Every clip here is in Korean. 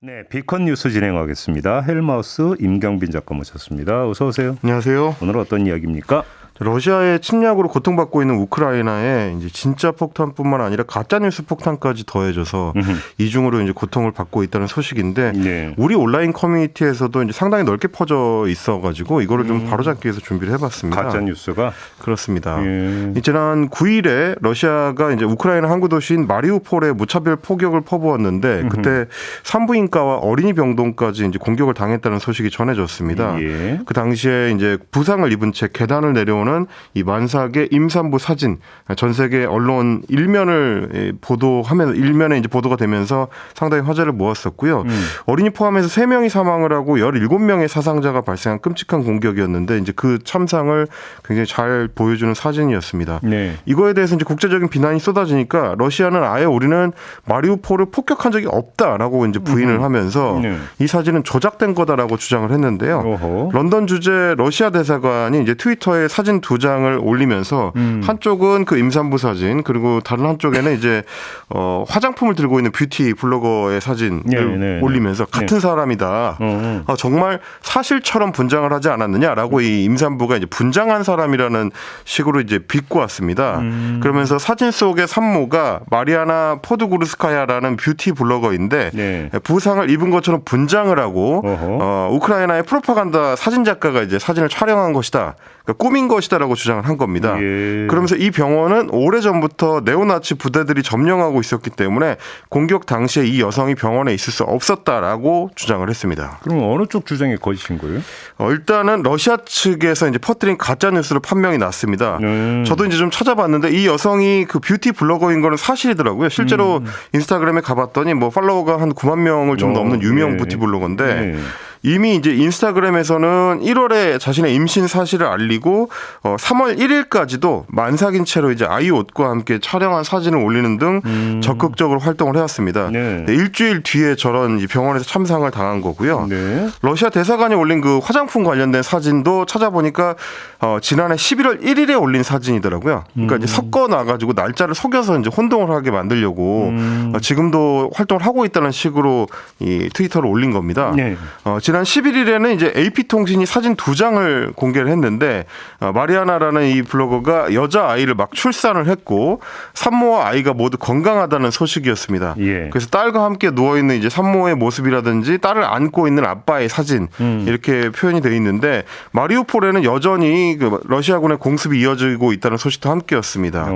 네, 비컨 뉴스 진행하겠습니다. 헬마우스 임경빈 작가 모셨습니다. 어서 오세요. 안녕하세요. 오늘 어떤 이야기입니까? 러시아의 침략으로 고통받고 있는 우크라이나에 이제 진짜 폭탄뿐만 아니라 가짜 뉴스 폭탄까지 더해져서 이중으로 이제 고통을 받고 있다는 소식인데 네. 우리 온라인 커뮤니티에서도 이제 상당히 넓게 퍼져 있어가지고 이거를 좀 바로잡기 위해서 준비를 해봤습니다. 가짜 뉴스가 그렇습니다. 예. 지난 9일에 러시아가 이제 우크라이나 항구 도시인 마리우폴에 무차별 포격을 퍼부었는데 그때 산부인과와 어린이 병동까지 이제 공격을 당했다는 소식이 전해졌습니다. 예. 그 당시에 이제 부상을 입은 채 계단을 내려오는 이 만삭의 임산부 사진 전 세계 언론 일면을 보도하면서 일면에 이제 보도가 되면서 상당히 화제를 모았었고요. 어린이 포함해서 3명이 사망을 하고 17명의 사상자가 발생한 끔찍한 공격이었는데 이제 그 참상을 굉장히 잘 보여주는 사진이었습니다. 네. 이거에 대해서 이제 국제적인 비난이 쏟아지니까 러시아는 아예 우리는 마리우폴을 폭격한 적이 없다라고 이제 부인을 하면서 네. 이 사진은 조작된 거다라고 주장을 했는데요. 어허. 런던 주재 러시아 대사관이 이제 트위터에 사진 2장을 올리면서 한쪽은 그 임산부 사진 그리고 다른 한쪽에는 이제 화장품을 들고 있는 뷰티 블로거의 사진을 네. 올리면서 같은 사람이다. 정말 사실처럼 분장을 하지 않았느냐라고 이 임산부가 이제 분장한 사람이라는 식으로 이제 비꼬았습니다. 그러면서 사진 속의 산모가 마리아나 포드구르스카야라는 뷰티 블로거인데 네. 부상을 입은 것처럼 분장을 하고 우크라이나의 프로파간다 사진 작가가 이제 사진을 촬영한 것이다. 그러니까 꾸민 것이다라고 주장을 한 겁니다. 예. 그러면서 이 병원은 오래전부터 네오나치 부대들이 점령하고 있었기 때문에 공격 당시에 이 여성이 병원에 있을 수 없었다라고 주장을 했습니다. 그럼 어느 쪽 주장이 거짓인 거예요? 일단은 러시아 측에서 이제 퍼뜨린 가짜 뉴스로 판명이 났습니다. 저도 이제 좀 찾아봤는데 이 여성이 그 뷰티 블로거인 거는 사실이더라고요. 실제로 인스타그램에 가봤더니 뭐 팔로워가 한 9만 명을 좀 넘는 유명 네. 뷰티 블로거인데 네. 이미 이제 인스타그램에서는 1월에 자신의 임신 사실을 알리고 3월 1일까지도 만삭인 채로 이제 아이 옷과 함께 촬영한 사진을 올리는 등 적극적으로 활동을 해왔습니다. 네. 네, 일주일 뒤에 저런 병원에서 참상을 당한 거고요. 네. 러시아 대사관이 올린 그 화장품 관련된 사진도 찾아보니까 지난해 11월 1일에 올린 사진이더라고요. 그러니까 이제 섞어 놔가지고 날짜를 속여서 이제 혼동을 하게 만들려고 지금도 활동을 하고 있다는 식으로 이 트위터를 올린 겁니다. 네. 지난 11일에는 이제 AP통신이 사진 2장을 공개를 했는데 마리아나라는 이 블로거가 여자 아이를 막 출산을 했고 산모와 아이가 모두 건강하다는 소식이었습니다. 예. 그래서 딸과 함께 누워 있는 이제 산모의 모습이라든지 딸을 안고 있는 아빠의 사진 이렇게 표현이 돼 있는데 마리우폴에는 여전히 그 러시아군의 공습이 이어지고 있다는 소식도 함께였습니다.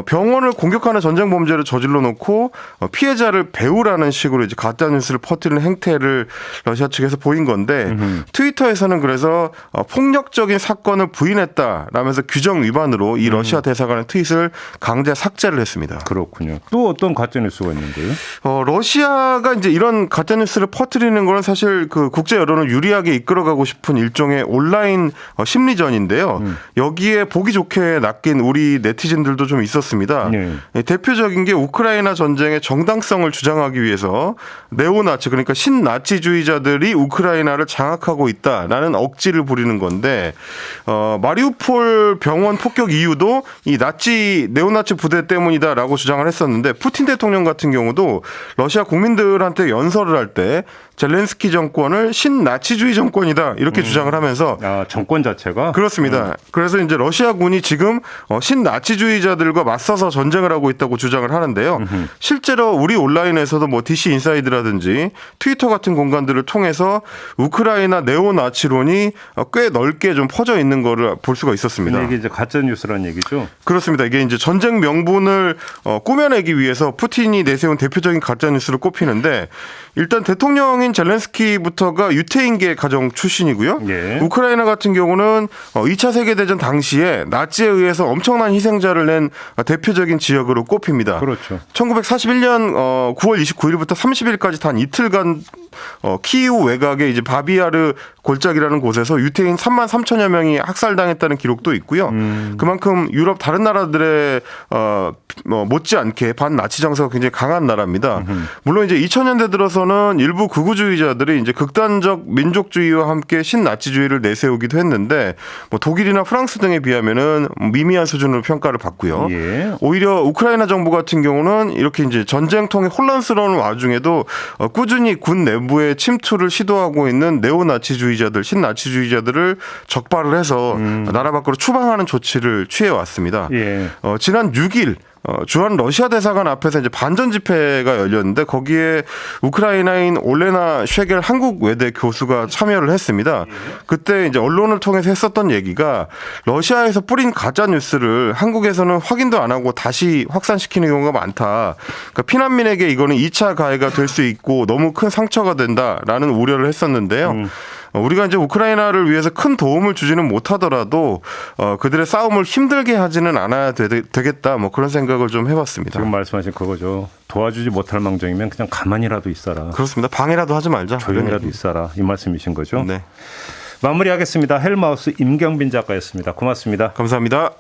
병원을 공격하는 전쟁 범죄를 저질러 놓고 피해자를 배우라는 식으로 이제 가짜 뉴스를 퍼뜨리는 행태를 러시아 측에서 보인 건데 트위터에서는 그래서 폭력적인 사건을 부인했다라면서 규정 위반으로 이 러시아 대사관의 트윗을 강제 삭제를 했습니다. 그렇군요. 또 어떤 가짜 뉴스가 있는 거예요? 러시아가 이제 이런 가짜 뉴스를 퍼뜨리는 거는 사실 그 국제 여론을 유리하게 이끌어가고 싶은 일종의 온라인 심리전인데요. 여기에 보기 좋게 낚인 우리 네티즌들도 좀 있었습니다. 네. 대표적인 게 우크라이나 전쟁의 정당성을 주장하기 위해서 네오나치 그러니까 신나치주의자들이 우크라이나를 장악하고 있다라는 억지를 부리는 건데 마리우폴 병원 폭격 이유도 이 네오나치 부대 때문이다라고 주장을 했었는데 푸틴 대통령 같은 경우도 러시아 국민들한테 연설을 할 때 젤렌스키 정권을 신나치주의 정권이다 이렇게 주장을 하면서 정권 자체가 그렇습니다. 그래서 이제 러시아군이 지금 신나치주의자들과 맞서서 전쟁을 하고 있다고 주장을 하는데요. 실제로 우리 온라인에서도 뭐 DC 인사이드라든지 트위터 같은 공간들을 통해서 우크라이나 네오나치론이 꽤 넓게 좀 퍼져 있는 거를 볼 수가 있었습니다. 이게 이제 가짜 뉴스라는 얘기죠. 그렇습니다. 이게 이제 전쟁 명분을 꾸며내기 위해서 푸틴이 내세운 대표적인 가짜 뉴스를 꼽히는데 일단 대통령인 젤렌스키부터가 유태인계 가정 출신이고요. 예. 우크라이나 같은 경우는 2차 세계대전 당시에 나치에 의해서 엄청난 희생자를 낸 대표적인 지역으로 꼽힙니다. 그렇죠. 1941년 9월 29일부터 30일까지 단 이틀간 키이우 외곽의 이제 바비아르 골짜기라는 곳에서 유태인 3만 3천여 명이 학살당했다는 기록도 있고요. 그만큼 유럽 다른 나라들의 못지않게 반나치 정서가 굉장히 강한 나라입니다. 물론 이제 2000년대 들어서는 일부 극우주의자들이 이제 극단적 민족주의와 함께 신나치주의를 내세우기도 했는데 뭐 독일이나 프랑스 등에 비하면은 미미한 수준으로 평가를 받고요. 예. 오히려 우크라이나 정부 같은 경우는 이렇게 이제 전쟁통의 혼란스러운 와중에도 꾸준히 군 내부의 침투를 시도하고 있는 네오나치주의자들, 신나치주의자들을 적발을 해서 나라 밖으로 추방하는 조치를 취해 왔습니다. 예. 지난 6일 주한 러시아 대사관 앞에서 이제 반전 집회가 열렸는데 거기에 우크라이나인 올레나 쉐겔 한국 외대 교수가 참여를 했습니다. 그때 이제 언론을 통해서 했었던 얘기가 러시아에서 뿌린 가짜 뉴스를 한국에서는 확인도 안 하고 다시 확산시키는 경우가 많다. 그러니까 피난민에게 이거는 2차 가해가 될 수 있고 너무 큰 상처가 된다라는 우려를 했었는데요. 우리가 이제 우크라이나를 위해서 큰 도움을 주지는 못하더라도 그들의 싸움을 힘들게 하지는 않아야 되겠다. 뭐 그런 생각을 좀 해봤습니다. 지금 말씀하신 그거죠. 도와주지 못할 망정이면 그냥 가만히라도 있어라. 그렇습니다. 방해라도 하지 말자. 조용히라도 있어라. 이 말씀이신 거죠. 네. 마무리하겠습니다. 헬마우스 임경빈 작가였습니다. 고맙습니다. 감사합니다.